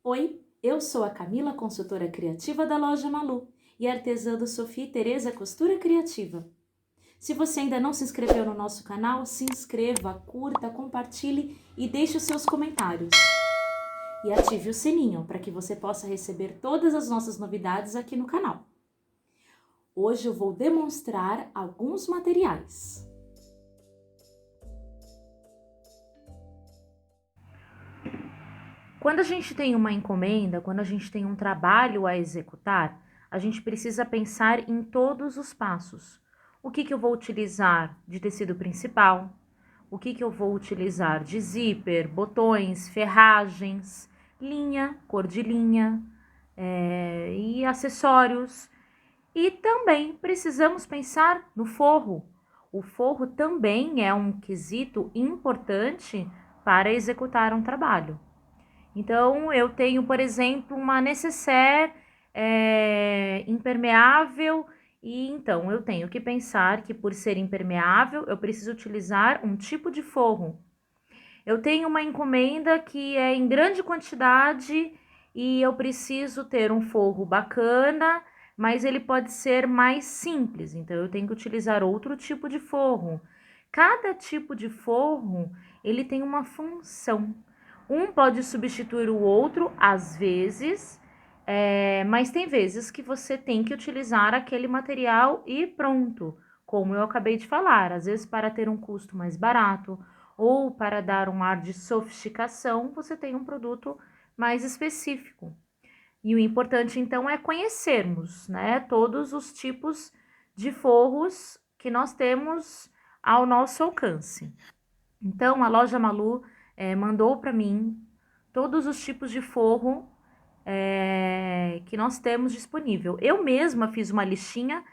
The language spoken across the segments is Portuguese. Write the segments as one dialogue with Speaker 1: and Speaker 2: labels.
Speaker 1: Oi, eu sou a Camila, consultora criativa da Loja Malu e artesã do Sofia e Tereza Costura Criativa. Se você ainda não se inscreveu no nosso canal, se inscreva, curta, compartilhe e deixe os seus comentários. E ative o sininho para que você possa receber todas as nossas novidades aqui no canal. Hoje eu vou demonstrar alguns materiais. Quando a gente tem uma encomenda, quando a gente tem um trabalho a executar, a gente precisa pensar em todos os passos. O que eu vou utilizar de tecido principal? O que eu vou utilizar de zíper, botões, ferragens, linha, cor de linha e acessórios. E também precisamos pensar no forro. O forro também é um quesito importante para executar um trabalho. Então, eu tenho, por exemplo, uma nécessaire impermeável e então eu tenho que pensar que por ser impermeável, eu preciso utilizar um tipo de forro. Eu tenho uma encomenda que é em grande quantidade e eu preciso ter um forro bacana, mas ele pode ser mais simples, então eu tenho que utilizar outro tipo de forro. Cada tipo de forro, ele tem uma função. Um pode substituir o outro, às vezes, mas tem vezes que você tem que utilizar aquele material e pronto, como eu acabei de falar, às vezes para ter um custo mais barato ou para dar um ar de sofisticação, você tem um produto mais específico. E o importante, então, é conhecermos, né, todos os tipos de forros que nós temos ao nosso alcance. Então, a Loja Malu mandou para mim todos os tipos de forro que nós temos disponível. Eu mesma fiz uma listinha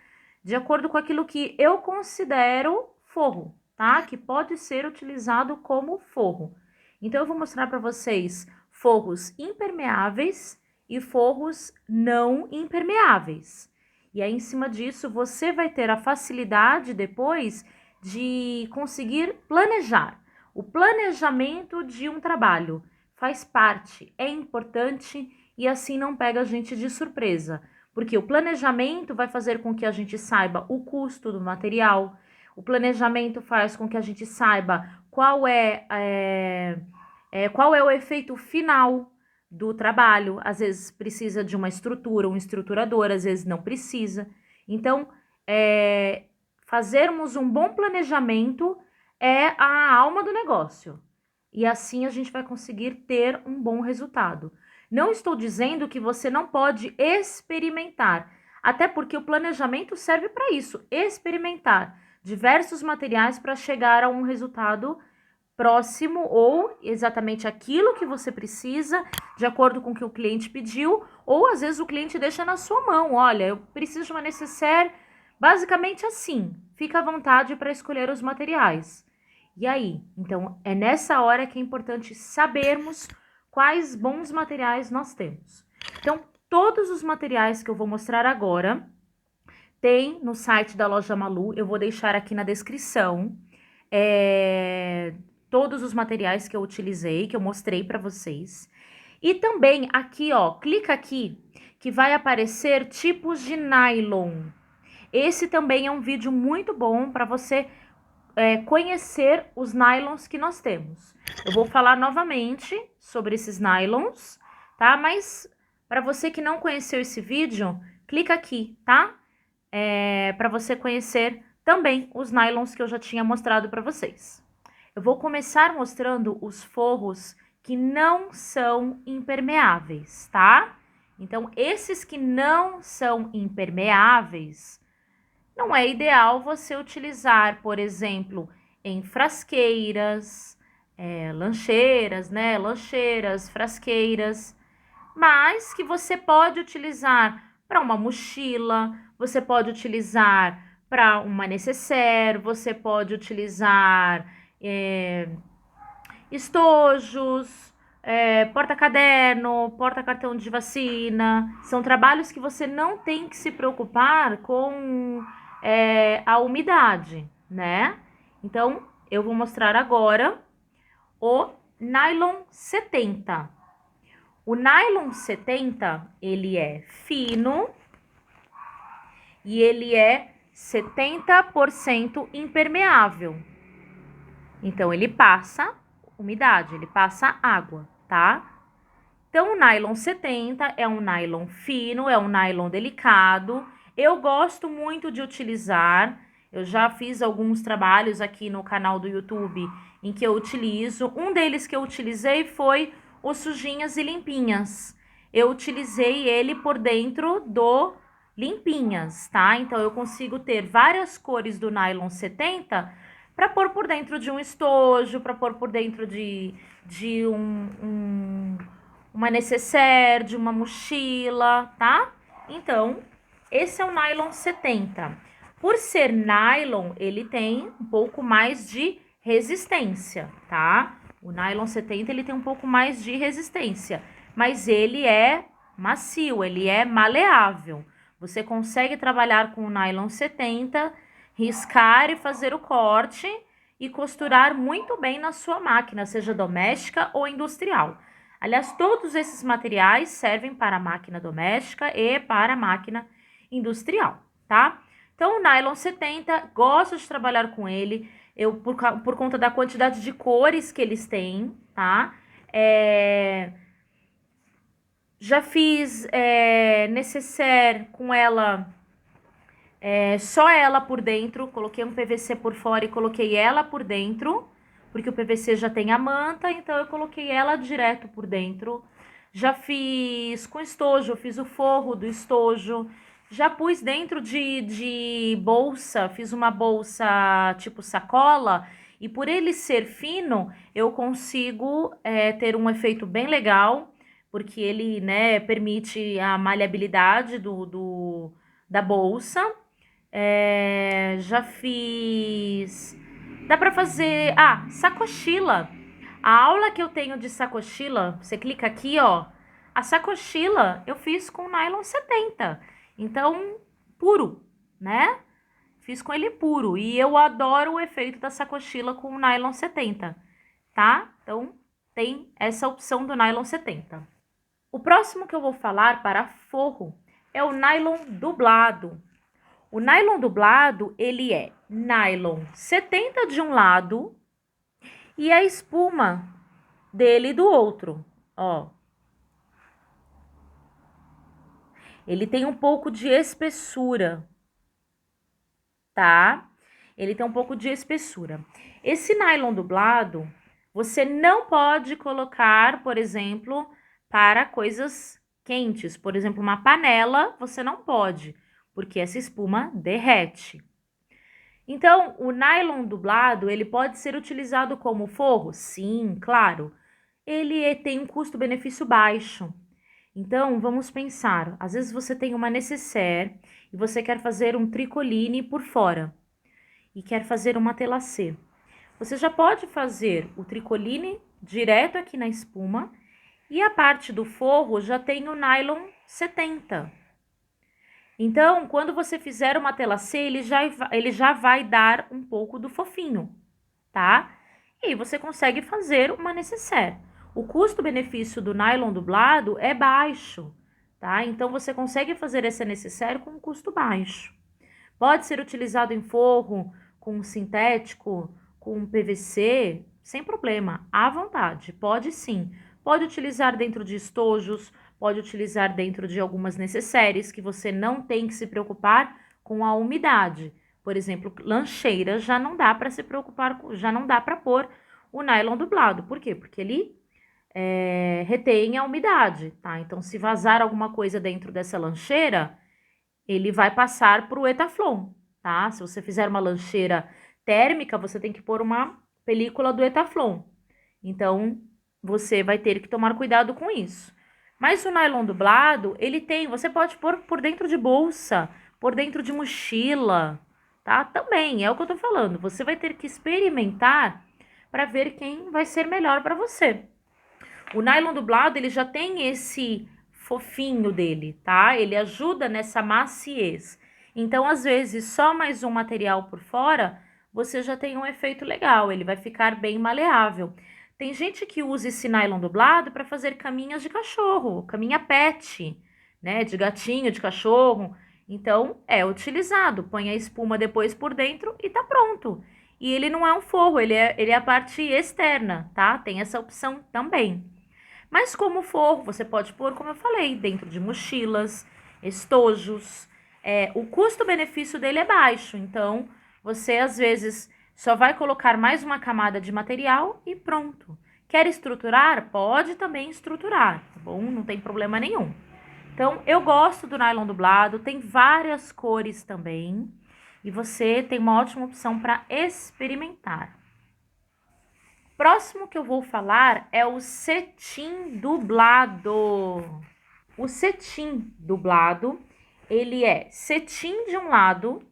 Speaker 1: de acordo com aquilo que eu considero forro, tá? Que pode ser utilizado como forro. Então, eu vou mostrar para vocês forros impermeáveis e forros não impermeáveis. E aí, em cima disso, você vai ter a facilidade depois de conseguir planejar. O planejamento de um trabalho faz parte, é importante e assim não pega a gente de surpresa, porque o planejamento vai fazer com que a gente saiba o custo do material, o planejamento faz com que a gente saiba qual é o efeito final do trabalho. Às vezes precisa de uma estrutura, um estruturador, às vezes não precisa. Então, fazermos um bom planejamento é a alma do negócio. E assim a gente vai conseguir ter um bom resultado. Não estou dizendo que você não pode experimentar, até porque o planejamento serve para isso, experimentar diversos materiais para chegar a um resultado próximo ou exatamente aquilo que você precisa, de acordo com o que o cliente pediu, ou às vezes o cliente deixa na sua mão, olha, eu preciso de uma nécessaire basicamente assim, fica à vontade para escolher os materiais. E aí? Então, é nessa hora que é importante sabermos quais bons materiais nós temos. Então, todos os materiais que eu vou mostrar agora tem no site da Loja Malu, eu vou deixar aqui na descrição todos os materiais que eu utilizei, que eu mostrei para vocês. E também aqui, ó, clica aqui, que vai aparecer tipos de nylon. Esse também é um vídeo muito bom para você conhecer os nylons que nós temos. Eu vou falar novamente sobre esses nylons, tá? Mas para você que não conheceu esse vídeo, clica aqui, tá? Para você conhecer também os nylons que eu já tinha mostrado para vocês. Eu vou começar mostrando os forros que não são impermeáveis, tá? Então, esses que não são impermeáveis, não é ideal você utilizar, por exemplo, em frasqueiras, lancheiras, né? Lancheiras, frasqueiras, mas que você pode utilizar para uma mochila, você pode utilizar para uma nécessaire, você pode utilizar estojos, porta-caderno, porta-cartão de vacina. São trabalhos que você não tem que se preocupar com a umidade, né? Então, eu vou mostrar agora o nylon 70. O nylon 70, ele é fino e ele é 70% impermeável. Então, ele passa umidade, ele passa água, tá? Então, o nylon 70 é um nylon fino, é um nylon delicado. Eu gosto muito de utilizar, eu já fiz alguns trabalhos aqui no canal do YouTube em que eu utilizo. Um deles que eu utilizei foi o Sujinhas e Limpinhas. Eu utilizei ele por dentro do Limpinhas, tá? Então, eu consigo ter várias cores do nylon 70 para pôr por dentro de um estojo, para pôr por dentro de uma necessaire, de uma mochila, tá? Então, esse é o nylon 70. Por ser nylon, ele tem um pouco mais de resistência, tá? O nylon 70, ele tem um pouco mais de resistência, mas ele é macio, ele é maleável. Você consegue trabalhar com o nylon 70, riscar e fazer o corte e costurar muito bem na sua máquina, seja doméstica ou industrial. Aliás, todos esses materiais servem para a máquina doméstica e para a máquina industrial, tá? Então, o nylon 70, gosto de trabalhar com ele, por conta da quantidade de cores que eles têm, tá? Já fiz necessaire com ela, só ela por dentro, coloquei um PVC por fora e coloquei ela por dentro, porque o PVC já tem a manta, então eu coloquei ela direto por dentro. Já fiz com estojo, fiz o forro do estojo. Já pus dentro de bolsa, fiz uma bolsa tipo sacola, e por ele ser fino, eu consigo ter um efeito bem legal, porque ele, né, permite a maleabilidade da bolsa. Já fiz. Dá pra fazer. Ah, sacochila. A aula que eu tenho de sacochila, você clica aqui, ó. A sacochila eu fiz com nylon 70. Então, puro, né? Fiz com ele puro. E eu adoro o efeito da sacochila com o nylon 70, tá? Então, tem essa opção do nylon 70. O próximo que eu vou falar para forro é o nylon dublado. O nylon dublado, ele é nylon 70 de um lado e a espuma dele do outro, ó. Ele tem um pouco de espessura, tá? Ele tem um pouco de espessura. Esse nylon dublado, você não pode colocar, por exemplo, para coisas quentes. Por exemplo, uma panela, você não pode, porque essa espuma derrete. Então, o nylon dublado, ele pode ser utilizado como forro? Sim, claro. Ele tem um custo-benefício baixo. Então, vamos pensar, às vezes você tem uma necessaire e você quer fazer um tricoline por fora e quer fazer uma telacê. Você já pode fazer o tricoline direto aqui na espuma e a parte do forro já tem o nylon 70. Então, quando você fizer uma telacê, ele já vai dar um pouco do fofinho, tá? E aí você consegue fazer uma necessaire. O custo-benefício do nylon dublado é baixo, tá? Então, você consegue fazer essa necessaire com um custo baixo. Pode ser utilizado em forro, com sintético, com PVC, sem problema, à vontade, pode sim. Pode utilizar dentro de estojos, pode utilizar dentro de algumas necessaires que você não tem que se preocupar com a umidade. Por exemplo, lancheira já não dá para se preocupar, já não dá para pôr o nylon dublado. Por quê? Porque ele retém a umidade, tá? Então, se vazar alguma coisa dentro dessa lancheira, ele vai passar para o Etaflon, tá? Se você fizer uma lancheira térmica, você tem que pôr uma película do Etaflon. Então, você vai ter que tomar cuidado com isso. Mas o nylon dublado, você pode pôr por dentro de bolsa, por dentro de mochila, tá? Também, é o que eu tô falando. Você vai ter que experimentar para ver quem vai ser melhor para você. O nylon dublado, ele já tem esse fofinho dele, tá? Ele ajuda nessa maciez. Então, às vezes, só mais um material por fora, você já tem um efeito legal, ele vai ficar bem maleável. Tem gente que usa esse nylon dublado para fazer caminhas de cachorro, caminha pet, né? De gatinho, de cachorro. Então, é utilizado. Põe a espuma depois por dentro e tá pronto. E ele não é um forro, ele é a parte externa, tá? Tem essa opção também. Mas como forro, você pode pôr, como eu falei, dentro de mochilas, estojos. O custo-benefício dele é baixo, então você às vezes só vai colocar mais uma camada de material e pronto. Quer estruturar? Pode também estruturar, tá bom? Não tem problema nenhum. Então, eu gosto do nylon dublado, tem várias cores também. E você tem uma ótima opção para experimentar. Próximo que eu vou falar é o cetim dublado. O cetim dublado, ele é cetim de um lado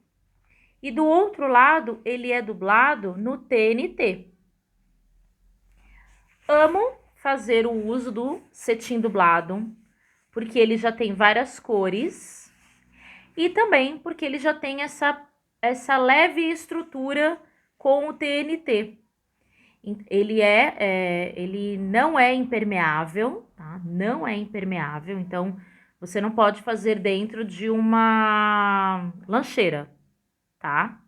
Speaker 1: e do outro lado ele é dublado no TNT. Amo fazer o uso do cetim dublado, porque ele já tem várias cores e também porque ele já tem essa leve estrutura com o TNT. Ele não é impermeável, tá? Não é impermeável, então você não pode fazer dentro de uma lancheira, tá?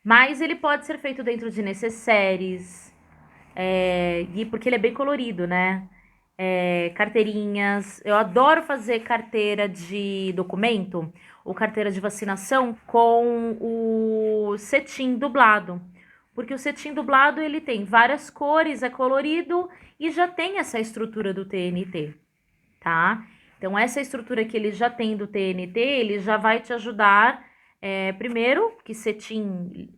Speaker 1: Mas ele pode ser feito dentro de necessaires, e porque ele é bem colorido, né? Carteirinhas. Eu adoro fazer carteira de documento ou carteira de vacinação com o cetim dublado. Porque o cetim dublado ele tem várias cores, é colorido e já tem essa estrutura do TNT, tá? Então, essa estrutura que ele já tem do TNT, ele já vai te ajudar. Primeiro, que cetim,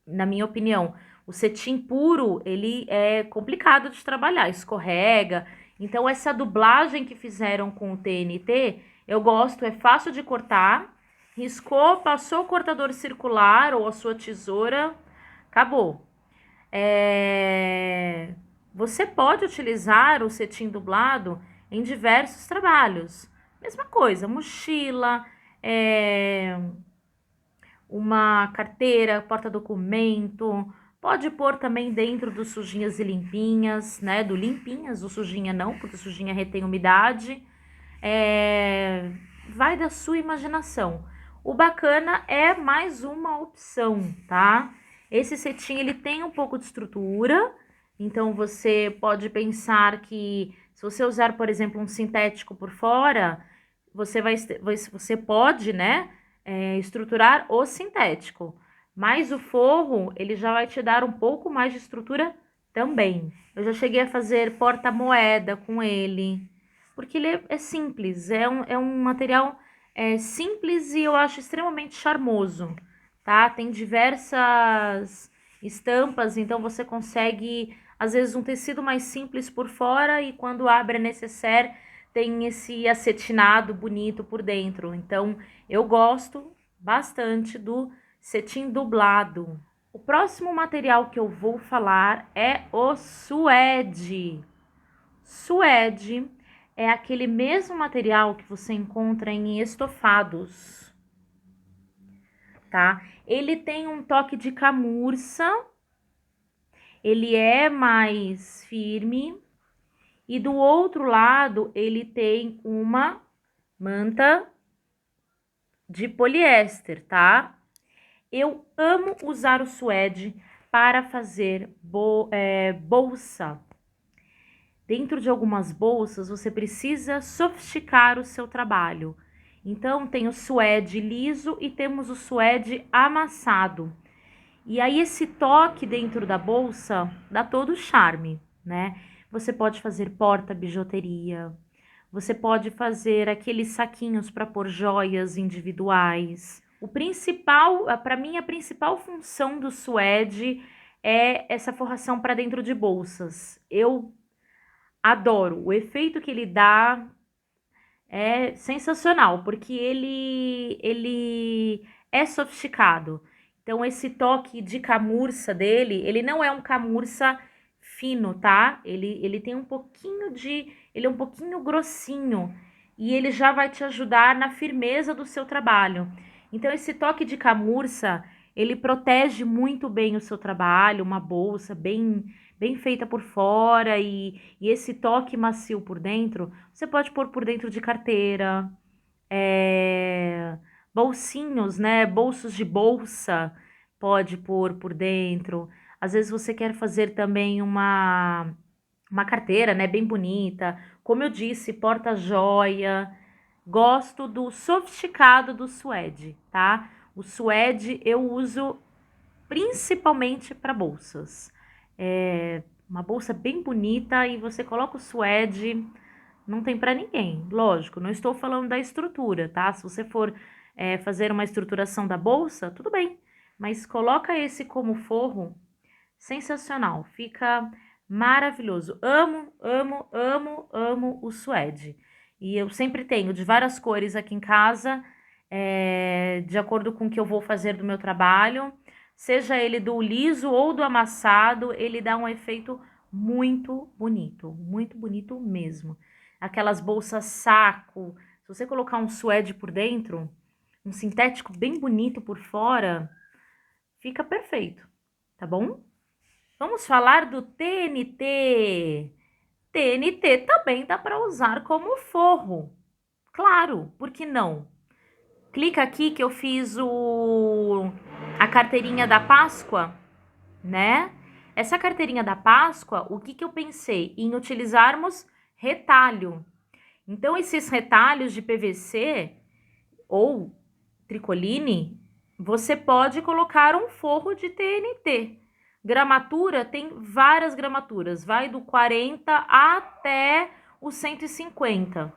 Speaker 1: na minha opinião, o cetim puro, ele é complicado de trabalhar, escorrega. Então, essa dublagem que fizeram com o TNT, eu gosto, é fácil de cortar. Riscou, passou o cortador circular ou a sua tesoura, acabou. Você pode utilizar o cetim dublado em diversos trabalhos. Mesma coisa, mochila, uma carteira, porta-documento. Pode pôr também dentro do sujinhas e limpinhas, né? Do limpinhas, do sujinha não, porque sujinha retém umidade. Vai da sua imaginação. O bacana é mais uma opção, tá? Esse cetim, ele tem um pouco de estrutura, então você pode pensar que se você usar, por exemplo, um sintético por fora, você pode, né, estruturar o sintético. Mas o forro, ele já vai te dar um pouco mais de estrutura também. Eu já cheguei a fazer porta-moeda com ele, porque ele é simples, é um material simples e eu acho extremamente charmoso, tá? Tem diversas estampas, então você consegue, às vezes, um tecido mais simples por fora e quando abre a necessaire, tem esse acetinado bonito por dentro. Então, eu gosto bastante do cetim dublado. O próximo material que eu vou falar é o suede. Suede é aquele mesmo material que você encontra em estofados, tá? Ele tem um toque de camurça, ele é mais firme e do outro lado ele tem uma manta de poliéster, tá? Eu amo usar o suede para fazer bolsa. Dentro de algumas bolsas, você precisa sofisticar o seu trabalho. Então, tem o suede liso e temos o suede amassado. E aí, esse toque dentro da bolsa dá todo o charme, né? Você pode fazer porta-bijuteria, você pode fazer aqueles saquinhos para pôr joias individuais. Para mim, a principal função do suede é essa forração para dentro de bolsas. Eu adoro, o efeito que ele dá é sensacional, porque ele é sofisticado. Então, esse toque de camurça dele, ele não é um camurça fino, tá? Ele tem um pouquinho ele é um pouquinho grossinho e ele já vai te ajudar na firmeza do seu trabalho. Então, esse toque de camurça, ele protege muito bem o seu trabalho, uma bolsa bem feita por fora e esse toque macio por dentro, você pode pôr por dentro de carteira, é, bolsinhos, né? Bolsos de bolsa, pode pôr por dentro. Às vezes você quer fazer também uma carteira, né? Bem bonita. Como eu disse, porta-joia. Gosto do sofisticado do suede, tá? O suede eu uso principalmente para bolsas. É uma bolsa bem bonita e você coloca o suede, não tem para ninguém. Lógico, não estou falando da estrutura, tá? Se você for fazer uma estruturação da bolsa, tudo bem, mas coloca esse como forro, sensacional, fica maravilhoso. Amo, amo, amo, amo o suede. E eu sempre tenho de várias cores aqui em casa, de acordo com o que eu vou fazer do meu trabalho. Seja ele do liso ou do amassado, ele dá um efeito muito bonito mesmo. Aquelas bolsas saco, se você colocar um suede por dentro, um sintético bem bonito por fora, fica perfeito, tá bom? Vamos falar do TNT. TNT também dá para usar como forro. Claro, por que não? Clica aqui que eu fiz a carteirinha da Páscoa, né? Essa carteirinha da Páscoa, o que que eu pensei? Em utilizarmos retalho. Então, esses retalhos de PVC ou tricoline, você pode colocar um forro de TNT. Gramatura tem várias gramaturas, vai do 40 até o 150,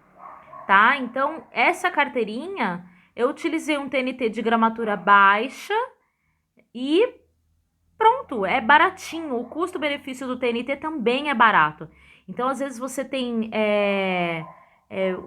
Speaker 1: tá? Então, essa carteirinha, eu utilizei um TNT de gramatura baixa e pronto, é baratinho. O custo-benefício do TNT também é barato. Então, às vezes, você tem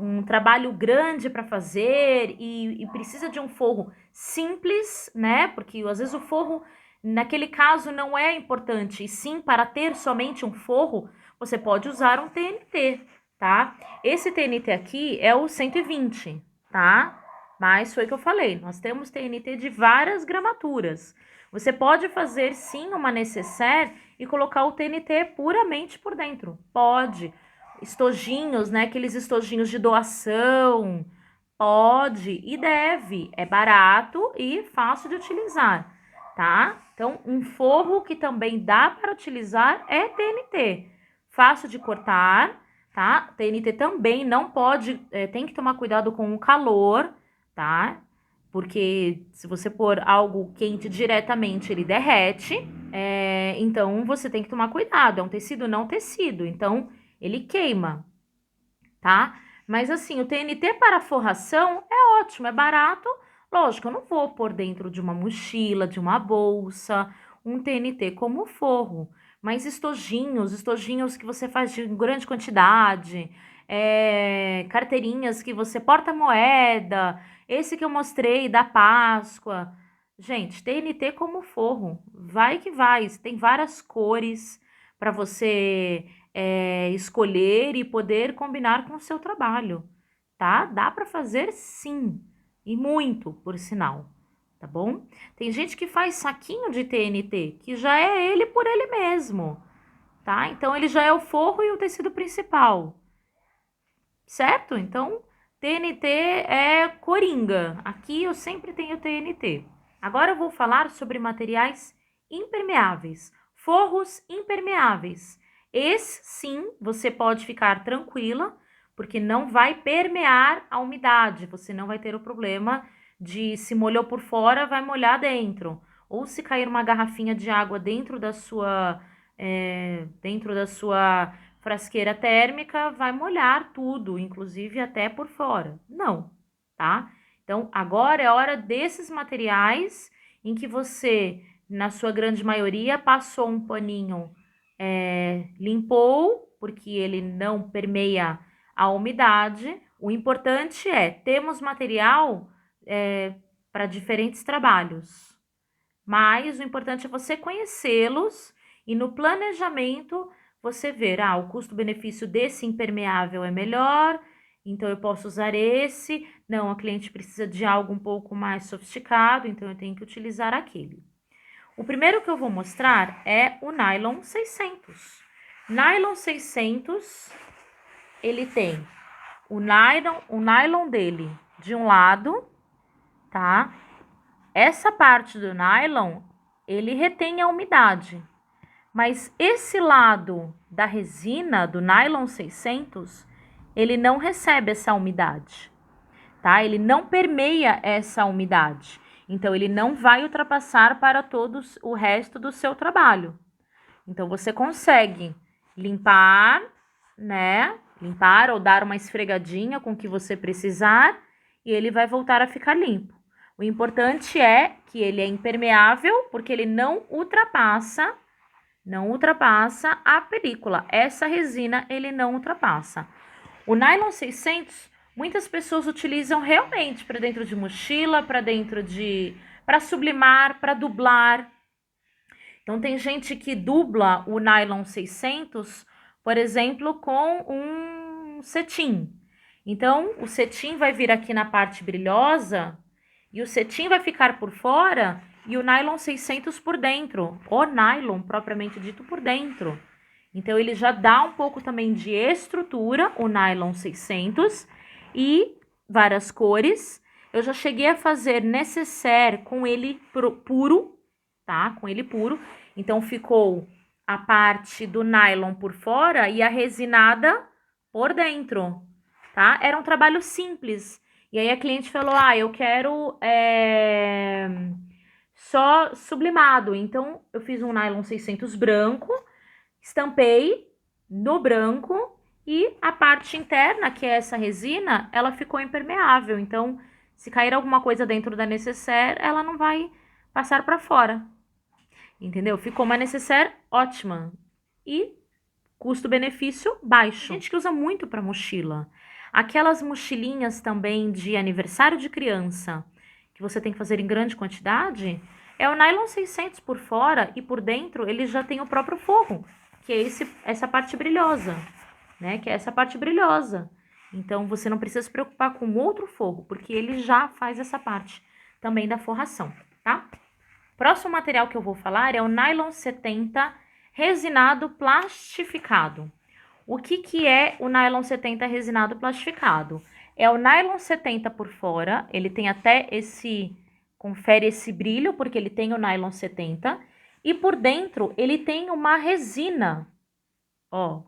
Speaker 1: um trabalho grande para fazer e precisa de um forro simples, né? Porque às vezes o forro, naquele caso, não é importante. E sim, para ter somente um forro, você pode usar um TNT, tá? Esse TNT aqui é o 120, tá? Mas foi o que eu falei, nós temos TNT de várias gramaturas. Você pode fazer sim uma necessaire e colocar o TNT puramente por dentro. Pode. Estojinhos, né? Aqueles estojinhos de doação. Pode e deve. É barato e fácil de utilizar, tá? Então, um forro que também dá para utilizar é TNT. Fácil de cortar, tá? TNT também não pode, tem que tomar cuidado com o calor, tá? Porque se você pôr algo quente diretamente, ele derrete. Então, você tem que tomar cuidado. É um tecido não tecido, então ele queima, tá? Mas assim, o TNT para forração é ótimo, é barato. Lógico, eu não vou pôr dentro de uma mochila, de uma bolsa, um TNT como forro. Mas estojinhos que você faz de grande quantidade, carteirinhas que você porta moeda, esse que eu mostrei da Páscoa. Gente, TNT como forro, vai que vai. Tem várias cores para você escolher e poder combinar com o seu trabalho, tá? Dá para fazer sim, e muito, por sinal, tá bom? Tem gente que faz saquinho de TNT, que já é ele por ele mesmo, tá? Então ele já é o forro e o tecido principal, certo? Então TNT é coringa. Aqui eu sempre tenho TNT. Agora eu vou falar sobre materiais impermeáveis, forros impermeáveis. Esse sim, você pode ficar tranquila, porque não vai permear a umidade. Você não vai ter o problema de se molhou por fora, vai molhar dentro. Ou se cair uma garrafinha de água dentro da sua frasqueira térmica, vai molhar tudo, inclusive até por fora. Não, tá? Então, agora é hora desses materiais em que você, na sua grande maioria, passou um paninho, limpou, porque ele não permeia a umidade. O importante temos material para diferentes trabalhos, mas o importante é você conhecê-los e no planejamento você ver, o custo-benefício desse impermeável é melhor, então eu posso usar esse. Não, a cliente precisa de algo um pouco mais sofisticado, então eu tenho que utilizar aquele. O primeiro que eu vou mostrar é o nylon 600. Nylon 600, ele tem o nylon dele de um lado, tá? Essa parte do nylon, ele retém a umidade. Mas esse lado da resina do nylon 600, ele não recebe essa umidade, tá? Ele não permeia essa umidade. Então, ele não vai ultrapassar para todo o resto do seu trabalho. Então, você consegue limpar, né? Limpar ou dar uma esfregadinha com o que você precisar e ele vai voltar a ficar limpo. O importante é que ele é impermeável, porque ele não ultrapassa a película. Essa resina ele não ultrapassa. O nylon 600, muitas pessoas utilizam realmente para dentro de mochila, para sublimar, para dublar. Então tem gente que dubla o nylon 600, por exemplo, com um cetim. Então o cetim vai vir aqui na parte brilhosa e o cetim vai ficar por fora e o nylon 600 por dentro, o nylon propriamente dito por dentro. Então, ele já dá um pouco também de estrutura, o nylon 600, e várias cores. Eu já cheguei a fazer nécessaire com ele puro, tá? Com ele puro. Então, ficou a parte do nylon por fora e a resinada por dentro, tá? Era um trabalho simples. E aí, a cliente falou, eu quero só sublimado. Então, eu fiz um nylon 600 branco, estampei no branco e a parte interna, que é essa resina, ela ficou impermeável. Então, se cair alguma coisa dentro da nécessaire, ela não vai passar para fora. Entendeu? Ficou uma nécessaire ótima. E custo-benefício baixo. Tem gente que usa muito para mochila. Aquelas mochilinhas também de aniversário de criança, que você tem que fazer em grande quantidade, é o nylon 600 por fora e por dentro ele já tem o próprio forro, que é essa parte brilhosa, né? Que é essa parte brilhosa. Então, você não precisa se preocupar com outro forro, porque ele já faz essa parte também da forração, tá? Próximo material que eu vou falar é o nylon 70 resinado plastificado. O que é o nylon 70 resinado plastificado? É o nylon 70 por fora, ele tem até confere esse brilho, porque ele tem o nylon 70, e por dentro ele tem uma resina, ó.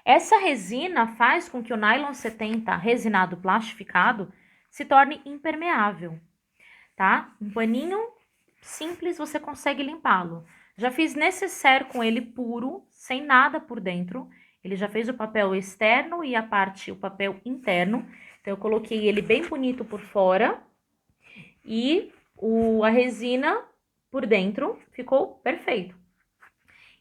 Speaker 1: Essa resina faz com que o nylon 70 resinado plastificado se torne impermeável, tá? Um paninho simples você consegue limpá-lo. Já fiz nécessaire com ele puro, sem nada por dentro. Ele já fez o papel externo e o papel interno. Então, eu coloquei ele bem bonito por fora e a resina por dentro ficou perfeito.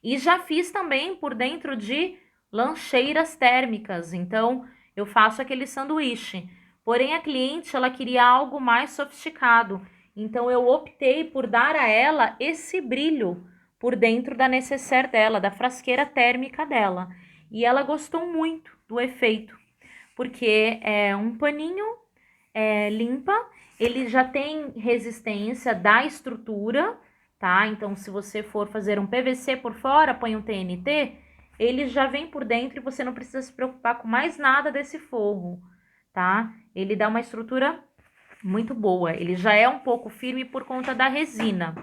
Speaker 1: E já fiz também por dentro de lancheiras térmicas. Então, eu faço aquele sanduíche. Porém, a cliente, ela queria algo mais sofisticado. Então, eu optei por dar a ela esse brilho por dentro da nécessaire dela, da frasqueira térmica dela. E ela gostou muito do efeito, porque é um paninho limpa, ele já tem resistência da estrutura, tá? Então, se você for fazer um PVC por fora, põe um TNT, ele já vem por dentro e você não precisa se preocupar com mais nada desse forro, tá? Ele dá uma estrutura muito boa. Ele já é um pouco firme por conta da resina,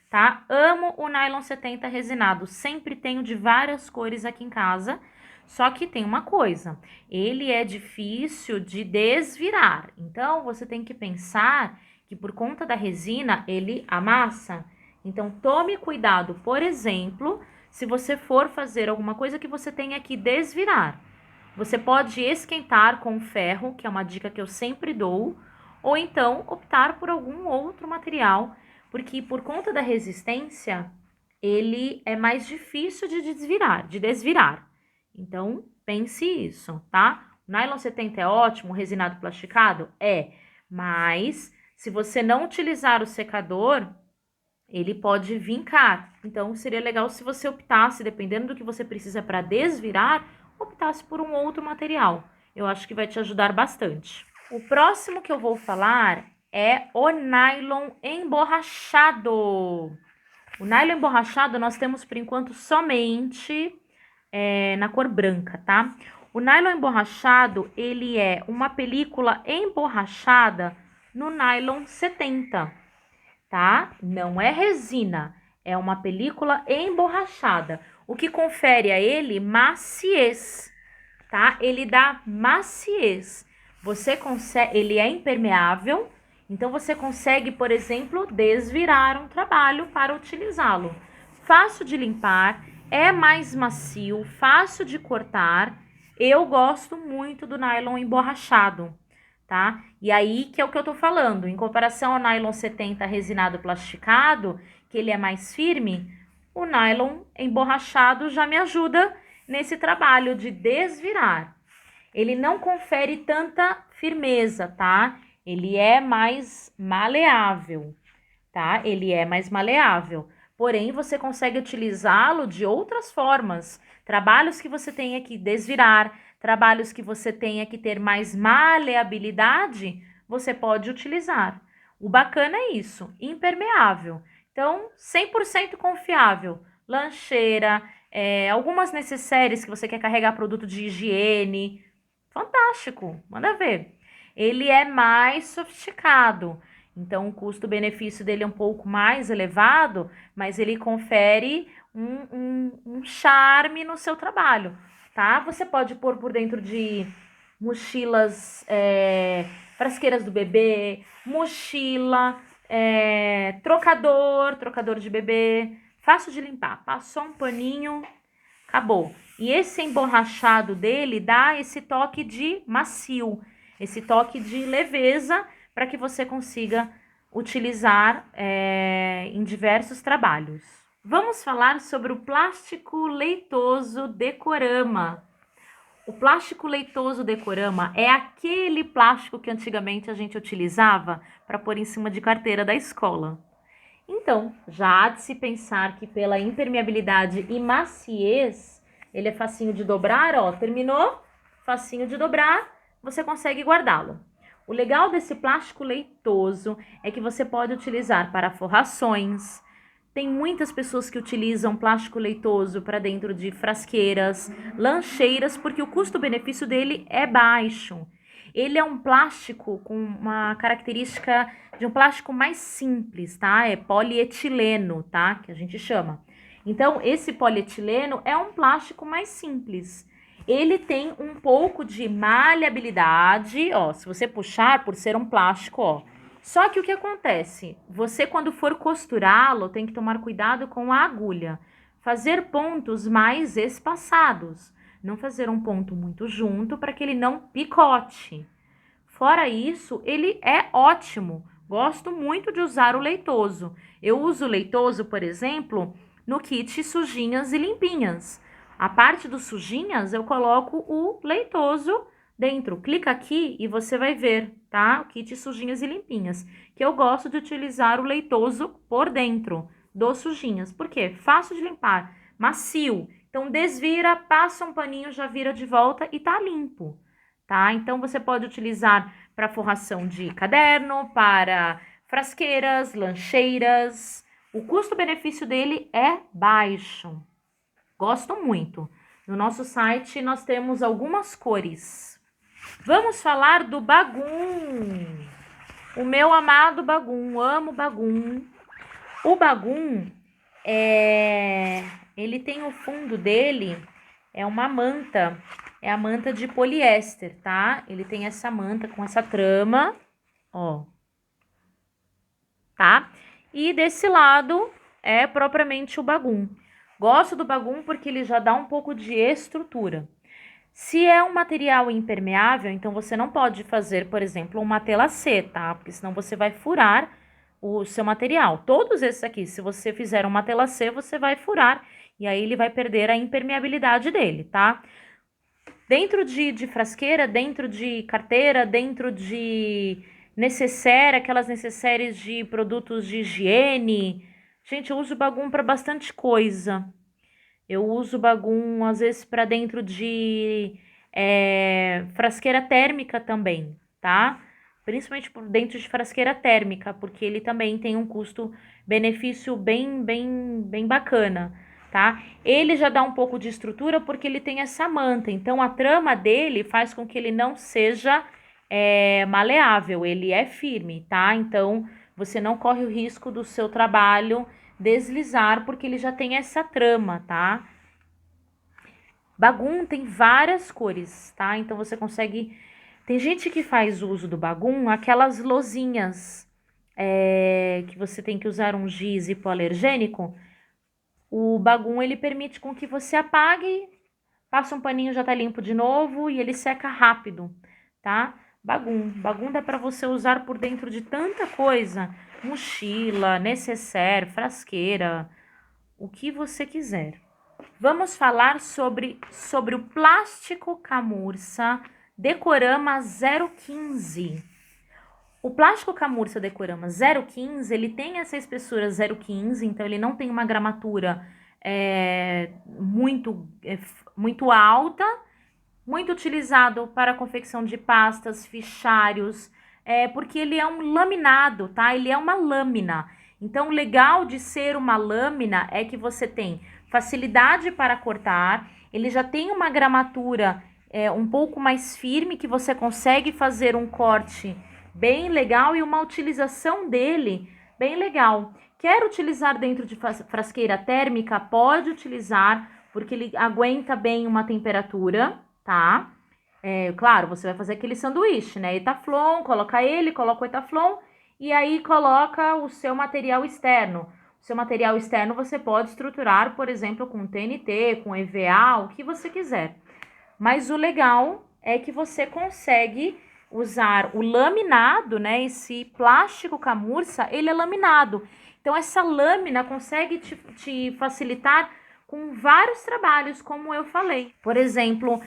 Speaker 1: tá? Amo o nylon 70 resinado. Sempre tenho de várias cores aqui em casa. Só que tem uma coisa, ele é difícil de desvirar. Então, você tem que pensar que por conta da resina, ele amassa. Então, tome cuidado, por exemplo, se você for fazer alguma coisa que você tenha que desvirar. Você pode esquentar com ferro, que é uma dica que eu sempre dou, ou então optar por algum outro material, porque por conta da resistência, ele é mais difícil de desvirar. Então, pense isso, tá? O nylon 70 é ótimo, o resinado plastificado? Mas se você não utilizar o secador, ele pode vincar. Então, seria legal se você optasse, dependendo do que você precisa para desvirar, optasse por um outro material. Eu acho que vai te ajudar bastante. O próximo que eu vou falar é o nylon emborrachado. O nylon emborrachado nós temos por enquanto somente na cor branca, tá? O nylon emborrachado, ele é uma película emborrachada no nylon 70, tá? Não é resina, é uma película emborrachada, o que confere a ele maciez, tá? Ele dá maciez. Você consegue, ele é impermeável, então você consegue, por exemplo, desvirar um trabalho para utilizá-lo. Fácil de limpar, é mais macio, fácil de cortar. Eu gosto muito do nylon emborrachado, tá? E aí que é o que eu tô falando, em comparação ao nylon 70 resinado plastificado, que ele é mais firme, o nylon emborrachado já me ajuda nesse trabalho de desvirar. Ele não confere tanta firmeza, tá? Ele é mais maleável, tá? Ele é mais maleável. Porém, você consegue utilizá-lo de outras formas. Trabalhos que você tenha que desvirar, trabalhos que você tenha que ter mais maleabilidade, você pode utilizar. O bacana é isso, impermeável. Então, 100% confiável. Lancheira, algumas necessárias que você quer carregar produto de higiene. Fantástico, manda ver. Ele é mais sofisticado, então o custo-benefício dele é um pouco mais elevado, mas ele confere um charme no seu trabalho, tá? Você pode pôr por dentro de mochilas, frasqueiras do bebê, mochila, trocador de bebê, fácil de limpar. Passou um paninho, acabou. E esse emborrachado dele dá esse toque de macio, esse toque de leveza para que você consiga utilizar em diversos trabalhos. Vamos falar sobre o plástico leitoso Decorama. O plástico leitoso Decorama é aquele plástico que antigamente a gente utilizava para pôr em cima de carteira da escola. Então, já há de se pensar que pela impermeabilidade e maciez, ele é facinho de dobrar, ó, terminou, facinho de dobrar, você consegue guardá-lo. O legal desse plástico leitoso é que você pode utilizar para forrações. Tem muitas pessoas que utilizam plástico leitoso para dentro de frasqueiras, lancheiras, porque o custo-benefício dele é baixo. Ele é um plástico com uma característica de um plástico mais simples, tá? É polietileno, tá? Que a gente chama. Então, esse polietileno é um plástico mais simples. Ele tem um pouco de maleabilidade, ó, se você puxar por ser um plástico, ó. Só que o que acontece? Você, quando for costurá-lo, tem que tomar cuidado com a agulha. Fazer pontos mais espaçados. Não fazer um ponto muito junto para que ele não picote. Fora isso, ele é ótimo. Gosto muito de usar o leitoso. Eu uso o leitoso, por exemplo, no kit sujinhas e limpinhas. A parte dos sujinhas, eu coloco o leitoso dentro. Clica aqui e você vai ver, tá? O kit sujinhas e limpinhas. Que eu gosto de utilizar o leitoso por dentro dos sujinhas. Por quê? Fácil de limpar, macio. Então, desvira, passa um paninho, já vira de volta e tá limpo, tá? Então, você pode utilizar para forração de caderno, para frasqueiras, lancheiras. O custo-benefício dele é baixo. Gosto muito. No nosso site, nós temos algumas cores. Vamos falar do Bagum. O meu amado Bagum, amo Bagum. O Bagum, ele tem o fundo dele, é uma manta, é a manta de poliéster, tá? Ele tem essa manta com essa trama, ó, tá? E desse lado é propriamente o Bagum. Gosto do Bagum porque ele já dá um pouco de estrutura. Se é um material impermeável, então você não pode fazer, por exemplo, uma telacê, tá? Porque senão você vai furar o seu material. Todos esses aqui, se você fizer uma telacê, você vai furar e aí ele vai perder a impermeabilidade dele, tá? Dentro de frasqueira, dentro de carteira, dentro de necessaire, aquelas necessaires de produtos de higiene. Gente, eu uso Bagum para bastante coisa. Eu uso Bagum, às vezes, para dentro de frasqueira térmica também, tá? principalmente por dentro de frasqueira térmica, porque ele também tem um custo-benefício bem bacana, tá? Ele já dá um pouco de estrutura porque ele tem essa manta, então a trama dele faz com que ele não seja maleável, ele é firme, tá? Então você não corre o risco do seu trabalho deslizar porque ele já tem essa trama, tá? Bagum tem várias cores, tá? Então você consegue. Tem gente que faz uso do bagum, aquelas lozinhas que você tem que usar um giz hipoalergênico. O bagum ele permite com que você apague, passa um paninho já tá limpo de novo e ele seca rápido, tá? Bagum dá para você usar por dentro de tanta coisa, mochila, necessaire, frasqueira, o que você quiser. Vamos falar sobre o plástico camurça Decorama 015. O plástico camurça Decorama 015, ele tem essa espessura 015, então ele não tem uma gramatura muito alta, muito utilizado para a confecção de pastas, fichários, porque ele é um laminado, tá? Ele é uma lâmina. Então, o legal de ser uma lâmina é que você tem facilidade para cortar, ele já tem uma gramatura um pouco mais firme, que você consegue fazer um corte bem legal e uma utilização dele bem legal. Quer utilizar dentro de frasqueira térmica? Pode utilizar, porque ele aguenta bem uma temperatura, tá? Claro, você vai fazer aquele sanduíche, né? Etaflon, coloca o Etaflon e aí coloca o seu material externo. O seu material externo você pode estruturar, por exemplo, com TNT, com EVA, o que você quiser. Mas o legal é que você consegue usar o laminado, né? Esse plástico camurça, ele é laminado. Então, essa lâmina consegue te facilitar com vários trabalhos, como eu falei. Por exemplo,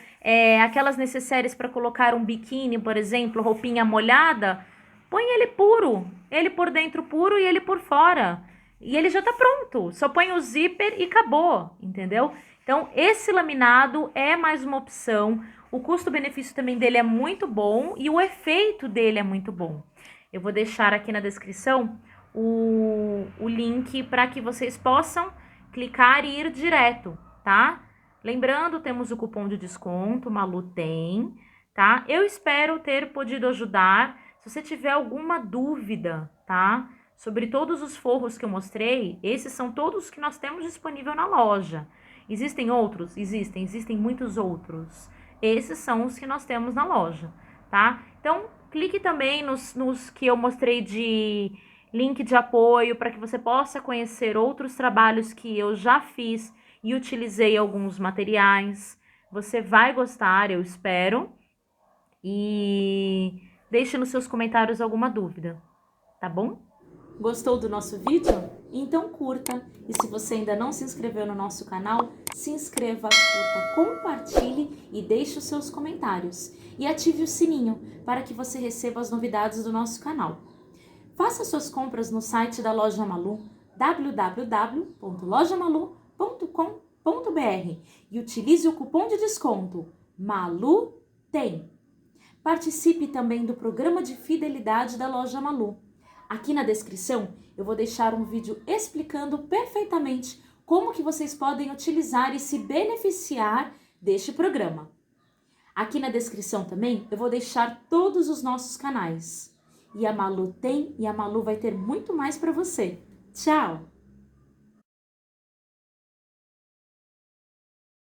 Speaker 1: aquelas necessárias para colocar um biquíni, por exemplo, roupinha molhada, põe ele puro. Ele por dentro puro e ele por fora. E ele já tá pronto. Só põe o zíper e acabou, entendeu? Então, esse laminado é mais uma opção. O custo-benefício também dele é muito bom e o efeito dele é muito bom. Eu vou deixar aqui na descrição o link para que vocês possam clicar e ir direto, tá? Lembrando, temos o cupom de desconto, Malu tem, tá? Eu espero ter podido ajudar. Se você tiver alguma dúvida, tá? Sobre todos os forros que eu mostrei, esses são todos que nós temos disponível na loja. Existem outros? Existem muitos outros. Esses são os que nós temos na loja, tá? Então, clique também nos que eu mostrei de link de apoio para que você possa conhecer outros trabalhos que eu já fiz e utilizei alguns materiais. Você vai gostar, eu espero. E deixe nos seus comentários alguma dúvida, tá bom? Gostou do nosso vídeo? Então curta! E se você ainda não se inscreveu no nosso canal, se inscreva, curta, compartilhe e deixe os seus comentários. E ative o sininho para que você receba as novidades do nosso canal. Faça suas compras no site da Loja Malu, www.lojamalu.com.br e utilize o cupom de desconto MALUTEM. Participe também do programa de fidelidade da Loja Malu. Aqui na descrição eu vou deixar um vídeo explicando perfeitamente como que vocês podem utilizar e se beneficiar deste programa. Aqui na descrição também eu vou deixar todos os nossos canais. E a Malu tem e a Malu vai ter muito mais para você. Tchau!